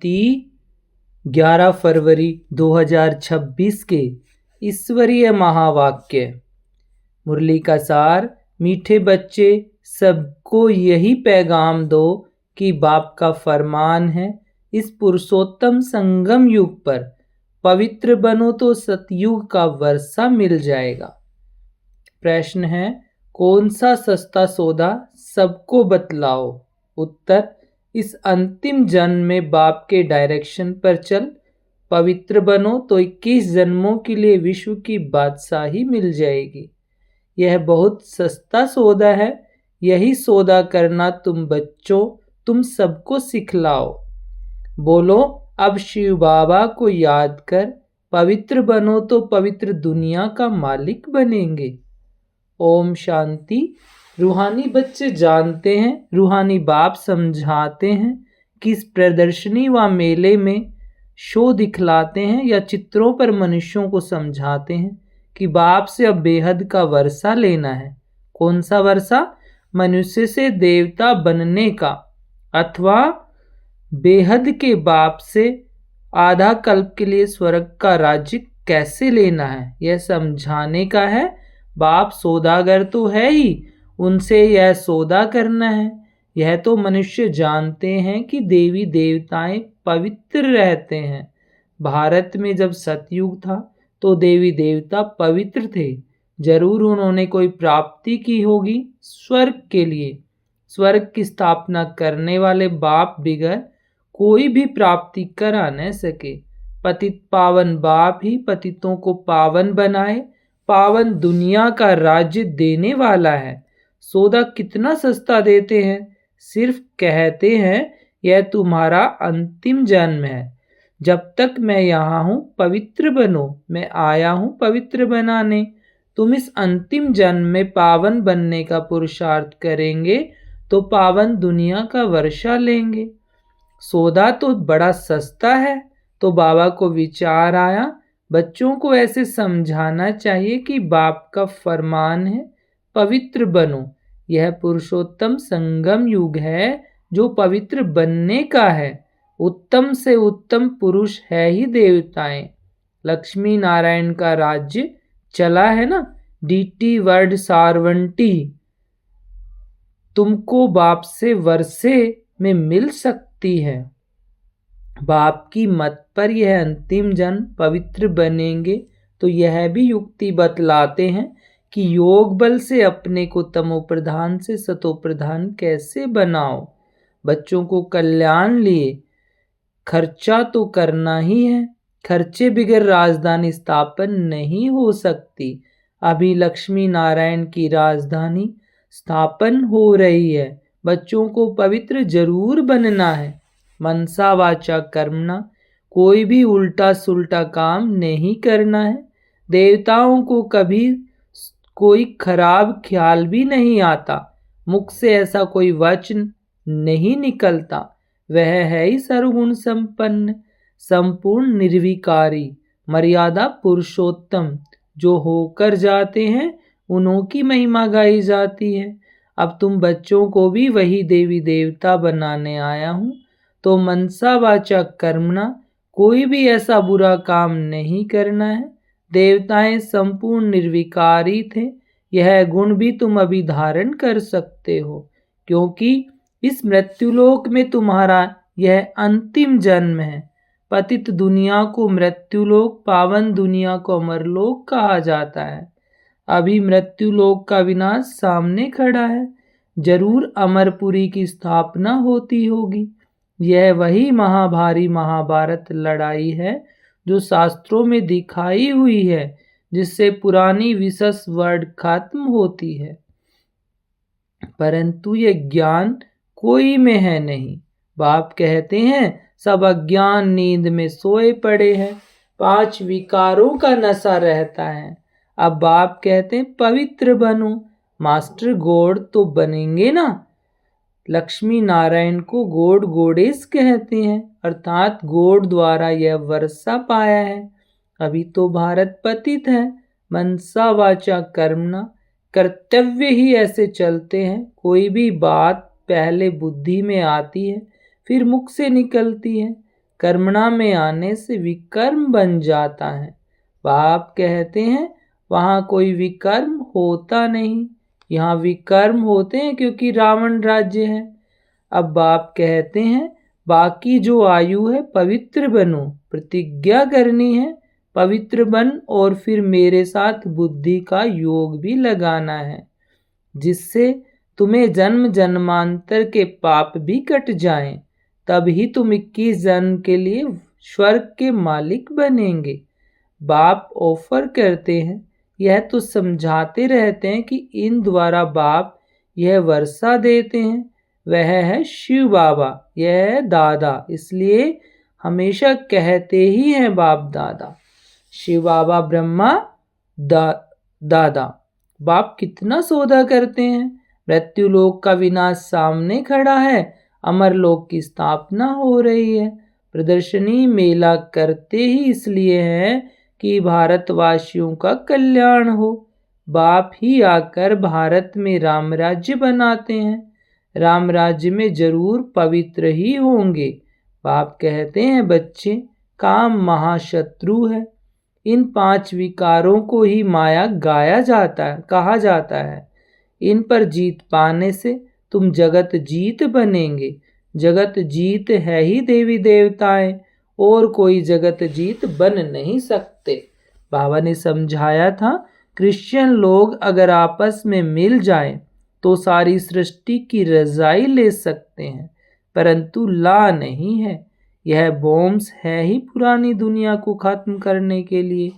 ती 11 फरवरी 2026 के ईश्वरीय महावाक्य। मुरली का सार। मीठे बच्चे, सबको यही पैगाम दो कि बाप का फरमान है, इस पुरुषोत्तम संगम युग पर पवित्र बनो तो सतयुग का वर्षा मिल जाएगा। प्रश्न है, कौन सा सस्ता सौदा सबको बतलाओ। उत्तर, इस अंतिम जन्म में बाप के डायरेक्शन पर चल, पवित्र बनो तो 21 जन्मों के लिए विश्व की बादशाही मिल जाएगी। यह बहुत सस्ता सौदा है, यही सौदा करना तुम बच्चों, तुम सबको सिखलाओ। बोलो, अब शिव बाबा को याद कर, पवित्र बनो तो पवित्र दुनिया का मालिक बनेंगे। ओम शांति। रूहानी बच्चे जानते हैं, रूहानी बाप समझाते हैं कि इस प्रदर्शनी व मेले में शो दिखलाते हैं या चित्रों पर मनुष्यों को समझाते हैं कि बाप से अब बेहद का वर्षा लेना है। कौन सा वर्षा? मनुष्य से देवता बनने का, अथवा बेहद के बाप से आधा कल्प के लिए स्वर्ग का राज्य कैसे लेना है, यह समझाने का है। बाप सौदागर तो है ही, उनसे यह सौदा करना है। यह तो मनुष्य जानते हैं कि देवी देवताएं पवित्र रहते हैं। भारत में जब सतयुग था तो देवी देवता पवित्र थे। जरूर उन्होंने कोई प्राप्ति की होगी स्वर्ग के लिए। स्वर्ग की स्थापना करने वाले बाप बिगर कोई भी प्राप्ति करा न सके। पतित पावन बाप ही पतितों को पावन बनाए, पावन दुनिया का राज्य देने वाला है। सौदा कितना सस्ता देते हैं, सिर्फ कहते हैं यह तुम्हारा अंतिम जन्म है। जब तक मैं यहाँ हूँ पवित्र बनो, मैं आया हूँ पवित्र बनाने। तुम इस अंतिम जन्म में पावन बनने का पुरुषार्थ करेंगे तो पावन दुनिया का वर्षा लेंगे। सौदा तो बड़ा सस्ता है। तो बाबा को विचार आया, बच्चों को ऐसे समझाना चाहिए कि बाप का फरमान है, पवित्र बनो। यह पुरुषोत्तम संगम युग है जो पवित्र बनने का है। उत्तम से उत्तम पुरुष है ही देवताएं। लक्ष्मी नारायण का राज्य चला है ना, डीटी वर्ड सारवंटी। तुमको बाप से वर्षे में मिल सकती है। बाप की मत पर यह अंतिम जन्म पवित्र बनेंगे तो यह भी युक्ति बतलाते हैं कि योग बल से अपने को तमो प्रधान से सतो प्रधान कैसे बनाओ। बच्चों को कल्याण लिए खर्चा तो करना ही है। खर्चे बिगर राजधानी स्थापन नहीं हो सकती। अभी लक्ष्मी नारायण की राजधानी स्थापन हो रही है। बच्चों को पवित्र जरूर बनना है। मनसा वाचा कर्मणा, कोई भी उल्टा सुल्टा काम नहीं करना है। देवताओं को कभी कोई खराब ख्याल भी नहीं आता। मुख से ऐसा कोई वचन नहीं निकलता। वह है ही सर्वगुण संपन्न, संपूर्ण निर्विकारी, मर्यादा पुरुषोत्तम। जो होकर जाते हैं उन्हों की महिमा गाई जाती है। अब तुम बच्चों को भी वही देवी देवता बनाने आया हूँ। तो मनसा वाचा कर्मणा, कोई भी ऐसा बुरा काम नहीं करना है। देवताएं संपूर्ण निर्विकारी थे। यह गुण भी तुम अभी धारण कर सकते हो, क्योंकि इस मृत्युलोक में तुम्हारा यह अंतिम जन्म है। पतित दुनिया को मृत्युलोक, पावन दुनिया को अमरलोक कहा जाता है। अभी मृत्युलोक का विनाश सामने खड़ा है। जरूर अमरपुरी की स्थापना होती होगी। यह वही महाभारी महाभारत लड़ाई है जो शास्त्रों में दिखाई हुई है, जिससे पुरानी विशेष वर्ड खत्म होती है। परंतु यह ज्ञान कोई में है नहीं। बाप कहते हैं सब अज्ञान नींद में सोए पड़े हैं, 5 विकारों का नशा रहता है। अब बाप कहते हैं पवित्र बनो। मास्टर गॉड तो बनेंगे ना। लक्ष्मी नारायण को गॉड गॉडेस कहते हैं, अर्थात गॉड द्वारा यह वर्षा पाया है। अभी तो भारत पतित है। मनसा वाचा कर्मणा, कर्तव्य ही ऐसे चलते हैं। कोई भी बात पहले बुद्धि में आती है, फिर मुख से निकलती है। कर्मणा में आने से विकर्म बन जाता है। बाप कहते हैं वहाँ कोई विकर्म होता नहीं, यहाँ विकर्म होते हैं क्योंकि रावण राज्य है। अब बाप कहते हैं बाकी जो आयु है पवित्र बनो, प्रतिज्ञा करनी है, पवित्र बन और फिर मेरे साथ बुद्धि का योग भी लगाना है, जिससे तुम्हें जन्म जन्मांतर के पाप भी कट जाएं। तब ही तुम 21 जन्म के लिए स्वर्ग के मालिक बनेंगे। बाप ऑफर करते हैं, यह तो समझाते रहते हैं कि इन द्वारा बाप यह वर्षा देते हैं। वह है शिव बाबा, यह है दादा, इसलिए हमेशा कहते ही हैं बाप दादा। शिव बाबा ब्रह्मा दादा। बाप कितना सौदा करते हैं। मृत्यु लोक का विनाश सामने खड़ा है, अमर लोक की स्थापना हो रही है। प्रदर्शनी मेला करते ही इसलिए है कि भारतवासियों का कल्याण हो। बाप ही आकर भारत में राम राज्य बनाते हैं। राम राज्य में जरूर पवित्र ही होंगे। बाप कहते हैं बच्चे, काम महाशत्रु है। इन 5 विकारों को ही माया कहा जाता है। इन पर जीत पाने से तुम जगत जीत बनेंगे। जगत जीत है ही देवी देवताएं, और कोई जगत जीत बन नहीं सकते। बाबा ने समझाया था, क्रिश्चियन लोग अगर आपस में मिल जाएं तो सारी सृष्टि की रजाई ले सकते हैं, परंतु ला नहीं है। यह बॉम्ब्स है ही पुरानी दुनिया को खत्म करने के लिए।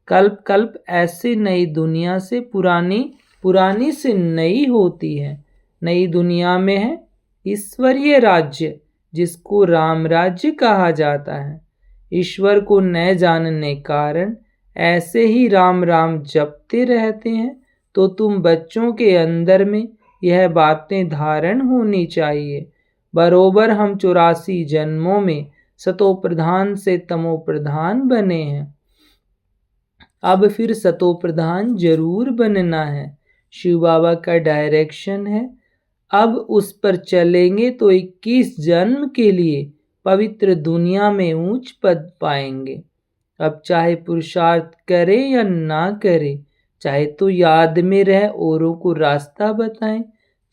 कल्प कल्प ऐसे नई दुनिया से पुरानी से नई होती है। नई दुनिया में है ईश्वरीय राज्य, जिसको राम राज्य कहा जाता है। ईश्वर को न जानने कारण ऐसे ही राम राम जपते रहते हैं, तो तुम बच्चों के अंदर में यह बातें धारण होनी चाहिए। बरोबर हम 84 जन्मों में सतो प्रधान से तमो प्रधान बने हैं, अब फिर सतो प्रधान जरूर बनना है। शिव बाबा का डायरेक्शन है, अब उस पर चलेंगे तो 21 जन्म के लिए पवित्र दुनिया में ऊंच पद पाएंगे। अब चाहे पुरुषार्थ करे या ना करे, चाहे तो याद में रह औरों को रास्ता बताएं,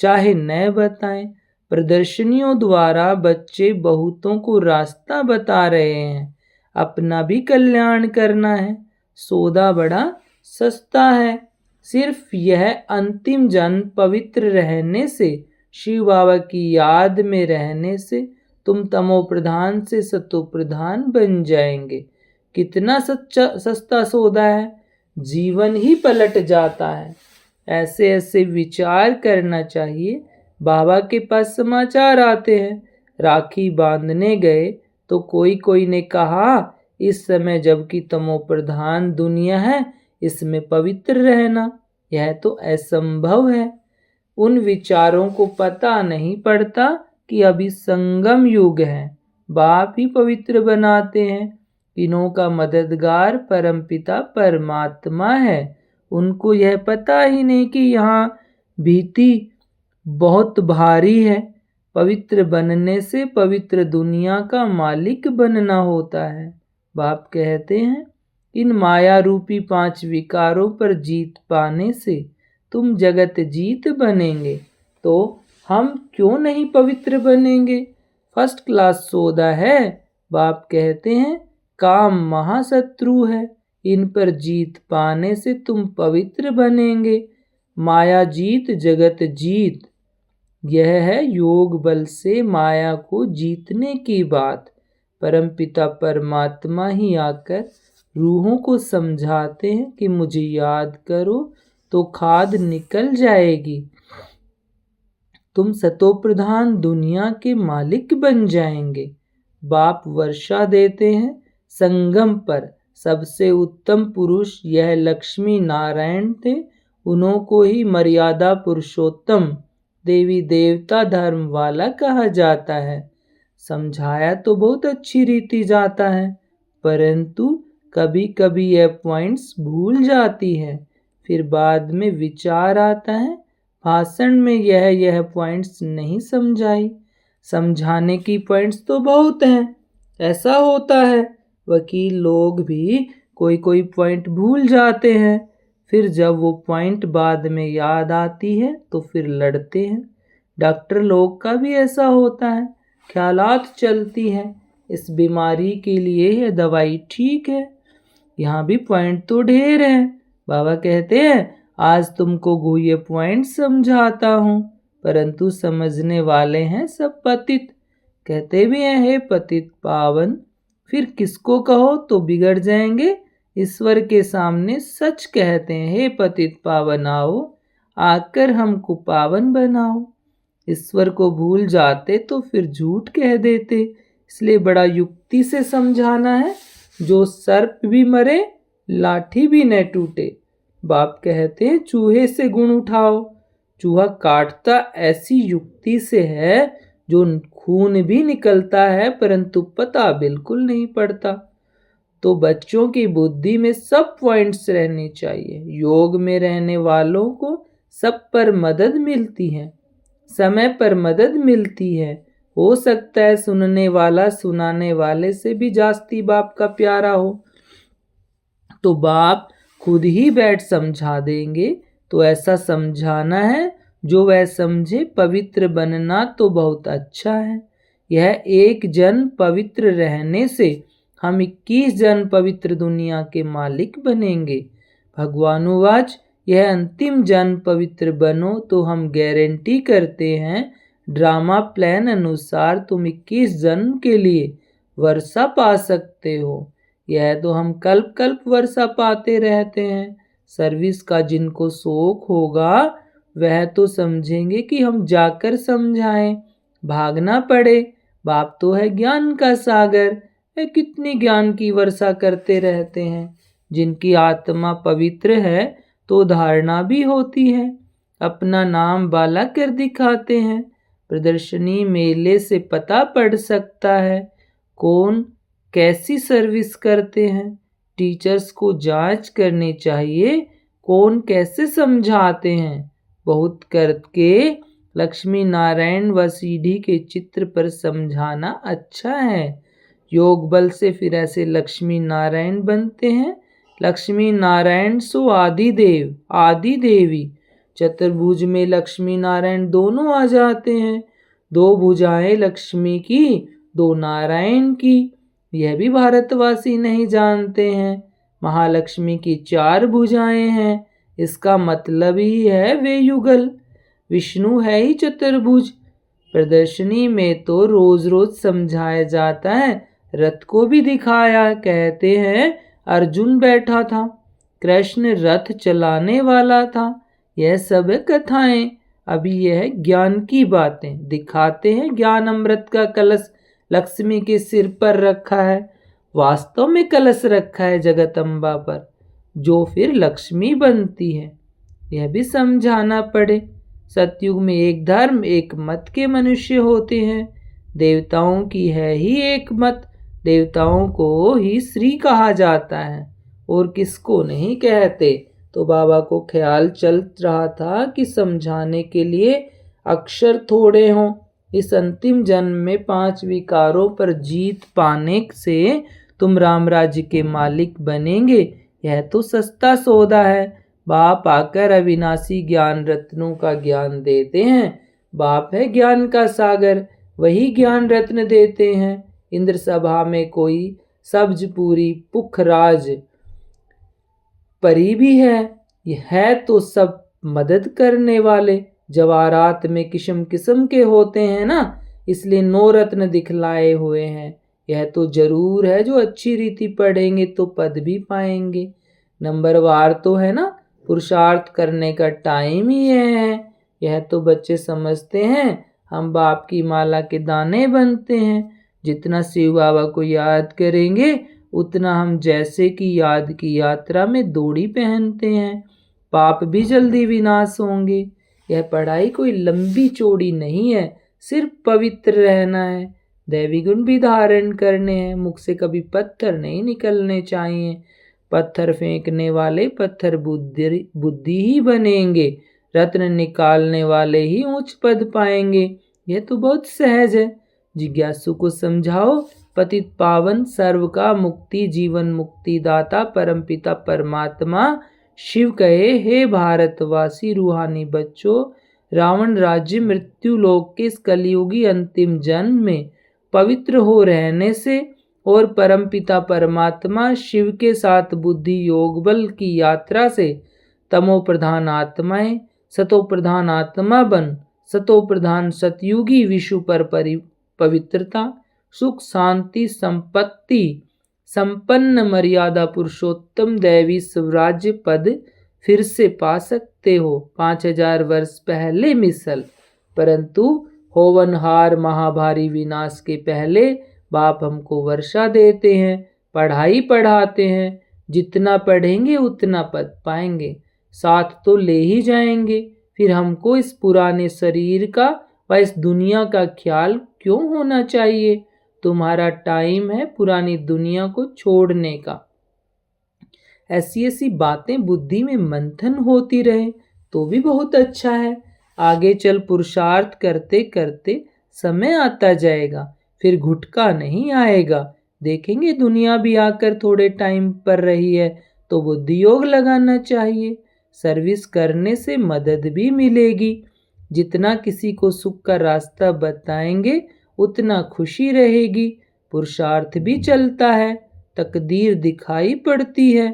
चाहे न बताएं, प्रदर्शनियों द्वारा बच्चे बहुतों को रास्ता बता रहे हैं। अपना भी कल्याण करना है। सौदा बड़ा सस्ता है, सिर्फ यह अंतिम जन्म पवित्र रहने से, शिव बाबा की याद में रहने से तुम तमो प्रधान से सतो प्रधान बन जाएंगे। कितना सस्ता सौदा है, जीवन ही पलट जाता है। ऐसे ऐसे विचार करना चाहिए। बाबा के पास समाचार आते हैं, राखी बांधने गए तो कोई ने कहा, इस समय जबकि तमो प्रधान दुनिया है, इसमें पवित्र रहना यह तो असंभव है। उन विचारों को पता नहीं पड़ता कि अभी संगम युग है। बाप ही पवित्र बनाते हैं। तीनों का मददगार परमपिता परमात्मा है। उनको यह पता ही नहीं कि यहाँ भीति बहुत भारी है। पवित्र बनने से पवित्र दुनिया का मालिक बनना होता है। बाप कहते हैं, इन माया रूपी 5 विकारों पर जीत पाने से तुम जगत जीत बनेंगे। तो हम क्यों नहीं पवित्र बनेंगे? फर्स्ट क्लास सौदा है। बाप कहते हैं, काम महाशत्रु है, इन पर जीत पाने से तुम पवित्र बनेंगे। माया जीत जगत जीत, यह है योग बल से माया को जीतने की बात। परमपिता परमात्मा ही आकर रूहों को समझाते हैं कि मुझे याद करो तो खाद निकल जाएगी। तुम सतो प्रधान दुनिया के मालिक बन जाएंगे। बाप वर्षा देते हैं संगम पर। सबसे उत्तम पुरुष यह लक्ष्मी नारायण थे। उन्हों को ही मर्यादा पुरुषोत्तम देवी देवता धर्म वाला कहा जाता है। समझाया तो बहुत अच्छी रीति जाता है, परंतु कभी कभी यह पॉइंट्स भूल जाती है। फिर बाद में विचार आता है, भाषण में यह पॉइंट्स नहीं समझाई। समझाने की पॉइंट्स तो बहुत हैं, ऐसा होता है। वकील लोग भी कोई कोई पॉइंट भूल जाते हैं, फिर जब वो पॉइंट बाद में याद आती है तो फिर लड़ते हैं। डॉक्टर लोग का भी ऐसा होता है, ख्यालात चलती हैं, इस बीमारी के लिए यह दवाई ठीक है। यहाँ भी पॉइंट तो ढेर हैं। बाबा कहते हैं आज तुमको ये पॉइंट समझाता हूँ, परंतु समझने वाले हैं सब पतित। कहते भी हैं हे पतित पावन, फिर किसको कहो तो बिगड़ जाएंगे। ईश्वर के सामने सच कहते हैं हे पतित पावन आओ, आकर हमको पावन बनाओ। ईश्वर को भूल जाते तो फिर झूठ कह देते, इसलिए बड़ा युक्ति से समझाना है। जो सर्प भी मरे लाठी भी न टूटे। बाप कहते हैं चूहे से गुण उठाओ। चूहा काटता ऐसी युक्ति से है जो खून भी निकलता है परंतु पता बिल्कुल नहीं पड़ता। तो बच्चों की बुद्धि में सब पॉइंट्स रहने चाहिए। योग में रहने वालों को सब पर मदद मिलती है, समय पर मदद मिलती है। हो सकता है सुनने वाला सुनाने वाले से भी जास्ती बाप का प्यारा हो, तो बाप खुद ही बैठ समझा देंगे। तो ऐसा समझाना है जो वह समझे। पवित्र बनना तो बहुत अच्छा है। यह एक जन पवित्र रहने से हम 21 जन पवित्र दुनिया के मालिक बनेंगे। भगवानुवाच यह अंतिम जन पवित्र बनो तो हम गारंटी करते हैं ड्रामा प्लान अनुसार तुम 21 जन के लिए वर्षा पा सकते हो। यह तो हम कल्प कल्प वर्षा पाते रहते हैं। सर्विस का जिनको शौक होगा वह तो समझेंगे कि हम जाकर समझाएं, भागना पड़े। बाप तो है ज्ञान का सागर, वह कितनी ज्ञान की वर्षा करते रहते हैं। जिनकी आत्मा पवित्र है तो धारणा भी होती है, अपना नाम बाला कर दिखाते हैं। प्रदर्शनी मेले से पता पड़ सकता है कौन कैसी सर्विस करते हैं। टीचर्स को जांच करनी चाहिए कौन कैसे समझाते हैं। बहुत करके लक्ष्मी नारायण व सीढ़ी के चित्र पर समझाना अच्छा है। योग बल से फिर ऐसे लक्ष्मी नारायण बनते हैं। लक्ष्मी नारायण सो आदि देव आदि देवी। चतुर्भुज में लक्ष्मी नारायण दोनों आ जाते हैं। 2 भुजाएं लक्ष्मी की 2 नारायण की। यह भी भारतवासी नहीं जानते हैं। महालक्ष्मी की 4 भुजाएं हैं, इसका मतलब ही है वे युगल। विष्णु है ही चतुर्भुज। प्रदर्शनी में तो रोज रोज समझाया जाता है। रथ को भी दिखाया, कहते हैं अर्जुन बैठा था, कृष्ण रथ चलाने वाला था। यह सब कथाएं। अभी यह ज्ञान की बातें दिखाते हैं। ज्ञान अमृत का कलश लक्ष्मी के सिर पर रखा है, वास्तव में कलश रखा है जगदम्बा पर, जो फिर लक्ष्मी बनती है। यह भी समझाना पड़े। सतयुग में एक धर्म एक मत के मनुष्य होते हैं। देवताओं की है ही एक मत, देवताओं को ही श्री कहा जाता है और किसको नहीं कहते। तो बाबा को ख्याल चल रहा था कि समझाने के लिए अक्षर थोड़े हों। इस अंतिम जन्म में 5 विकारों पर जीत पाने से तुम राम राज्य के मालिक बनेंगे। यह तो सस्ता सौदा है। बाप आकर अविनाशी ज्ञान रत्नों का ज्ञान देते हैं। बाप है ज्ञान का सागर, वही ज्ञान रत्न देते हैं। इंद्र सभा में कोई सब्जपुरी पुखराज परी भी है। यह है तो सब मदद करने वाले। जवाहरात में किस्म किस्म के होते हैं ना, इसलिए 9 रत्न दिखलाए हुए हैं। यह तो जरूर है जो अच्छी रीति पढ़ेंगे तो पद भी पाएंगे। नंबरवार तो है ना, पुरुषार्थ करने का टाइम ही है। यह तो बच्चे समझते हैं हम बाप की माला के दाने बनते हैं। जितना शिव बाबा को याद करेंगे उतना हम जैसे कि याद की यात्रा में दौड़ी पहनते हैं, पाप भी जल्दी विनाश होंगे। यह पढ़ाई कोई लंबी चौड़ी नहीं है, सिर्फ पवित्र रहना है। दैवी गुण भी धारण करने हैं। मुख से कभी पत्थर नहीं निकलने चाहिए। पत्थर फेंकने वाले पत्थर बुद्धि ही बनेंगे। रत्न निकालने वाले ही उच्च पद पाएंगे। यह तो बहुत सहज है। जिज्ञासु को समझाओ पतित पावन सर्व का मुक्ति जीवन मुक्ति दाता परमपिता परमात्मा शिव कहे, हे भारतवासी रूहानी बच्चों, रावण राज्य मृत्यु लोक के इस कलयुगी अंतिम जन्म में पवित्र हो रहने से और परमपिता परमात्मा शिव के साथ बुद्धि योग बल की यात्रा से तमो प्रधान आत्माएं सतो प्रधान आत्मा बन सतो प्रधान सतयुगी विश्व पर पवित्रता सुख शांति संपत्ति संपन्न मर्यादा पुरुषोत्तम दैवी स्वराज्य पद फिर से पा सकते हो 5000 वर्ष पहले मिसल। परंतु होवनहार महाभारी विनाश के पहले बाप हमको वर्षा देते हैं, पढ़ाई पढ़ाते हैं, जितना पढ़ेंगे उतना पद पाएंगे, साथ तो ले ही जाएंगे। फिर हमको इस पुराने शरीर का व इस दुनिया का ख्याल क्यों होना चाहिए? तुम्हारा टाइम है पुरानी दुनिया को छोड़ने का। ऐसी ऐसी बातें बुद्धि में मंथन होती रहे तो भी बहुत अच्छा है। आगे चल पुरुषार्थ करते करते समय आता जाएगा, फिर घुटका नहीं आएगा। देखेंगे दुनिया भी आकर थोड़े टाइम पर रही है तो बुद्धि योग लगाना चाहिए। सर्विस करने से मदद भी मिलेगी। जितना किसी को सुख का रास्ता बताएंगे उतना खुशी रहेगी। पुरुषार्थ भी चलता है, तकदीर दिखाई पड़ती है।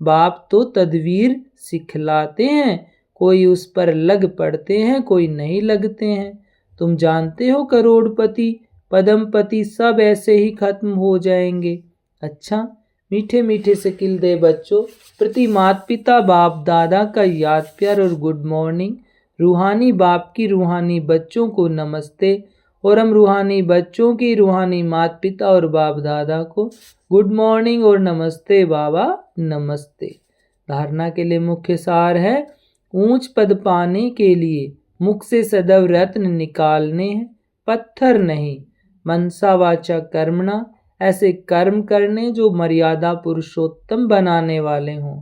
बाप तो तदवीर सिखलाते हैं, कोई उस पर लग पड़ते हैं, कोई नहीं लगते हैं। तुम जानते हो करोड़पति पदमपति सब ऐसे ही खत्म हो जाएंगे। अच्छा, मीठे मीठे से किल दे बच्चों, प्रति माता पिता बाप दादा का याद प्यार और गुड मॉर्निंग। रूहानी बाप की रूहानी बच्चों को नमस्ते और हम रूहानी बच्चों की रूहानी माता पिता और बाप दादा को गुड मॉर्निंग और नमस्ते बाबा नमस्ते। धारणा के लिए मुख्य सार है, ऊंच पद पाने के लिए मुख से सदैव रत्न निकालने हैं, पत्थर नहीं। मनसा वाचा कर्मणा, ऐसे कर्म करने जो मर्यादा पुरुषोत्तम बनाने वाले हों।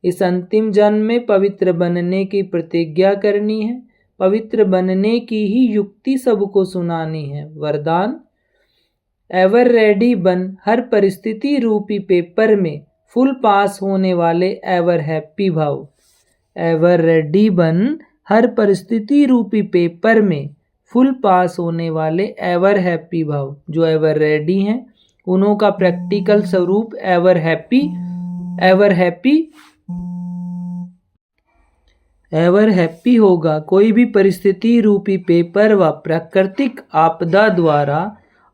इस अंतिम जन्म में पवित्र बनने की प्रतिज्ञा करनी है, पवित्र बनने की ही युक्ति सबको सुनानी है। वरदान, एवर रेडी बन, हर परिस्थिति रूपी पेपर में फुल पास होने वाले एवर हैप्पी भाव। एवर रेडी बन, हर परिस्थिति रूपी पेपर में फुल पास होने वाले एवर हैप्पी भाव। जो एवर रेडी हैं उन्हों का प्रैक्टिकल स्वरूप एवर हैप्पी होगा। कोई भी परिस्थिति रूपी पेपर व प्राकृतिक आपदा द्वारा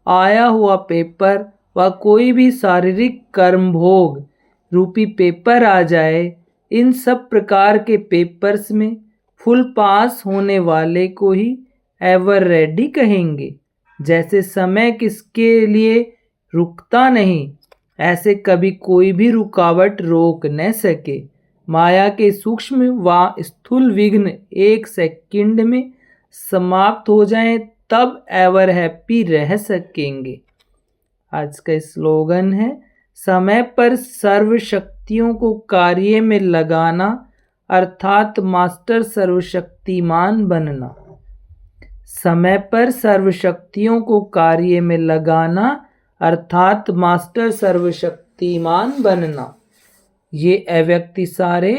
आया हुआ पेपर व कोई भी शारीरिक कर्म भोग रूपी पेपर आ जाए, इन सब प्रकार के पेपर्स में फुल पास होने वाले को ही एवर रेडी कहेंगे। जैसे समय किसके लिए रुकता नहीं, ऐसे कभी कोई भी रुकावट रोक न सके। माया के सूक्ष्म व स्थूल विघ्न 1 सेकंड में समाप्त हो जाएं, तब एवर हैप्पी रह सकेंगे। आज का स्लोगन है, समय पर सर्व शक्तियों को कार्य में लगाना अर्थात मास्टर सर्वशक्तिमान बनना। समय पर सर्व शक्तियों को कार्य में लगाना अर्थात मास्टर सर्वशक्तिमान बनना। ये अव्यक्ति सारे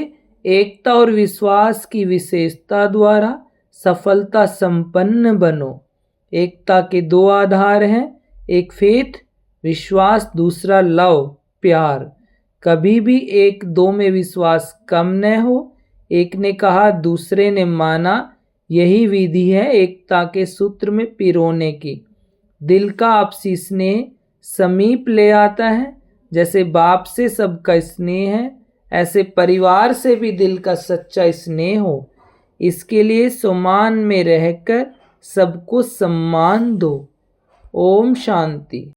एकता और विश्वास की विशेषता द्वारा सफलता संपन्न बनो। एकता के 2 आधार हैं, एक फेथ विश्वास, दूसरा लव प्यार। कभी भी 1-2 में विश्वास कम न हो। एक ने कहा दूसरे ने माना, यही विधि है एकता के सूत्र में पिरोने की। दिल का आपसी स्नेह समीप ले आता है। जैसे बाप से सबका स्नेह है, ऐसे परिवार से भी दिल का सच्चा स्नेह हो। इसके लिए सम्मान में रहकर सबको सम्मान दो। ओम शांति।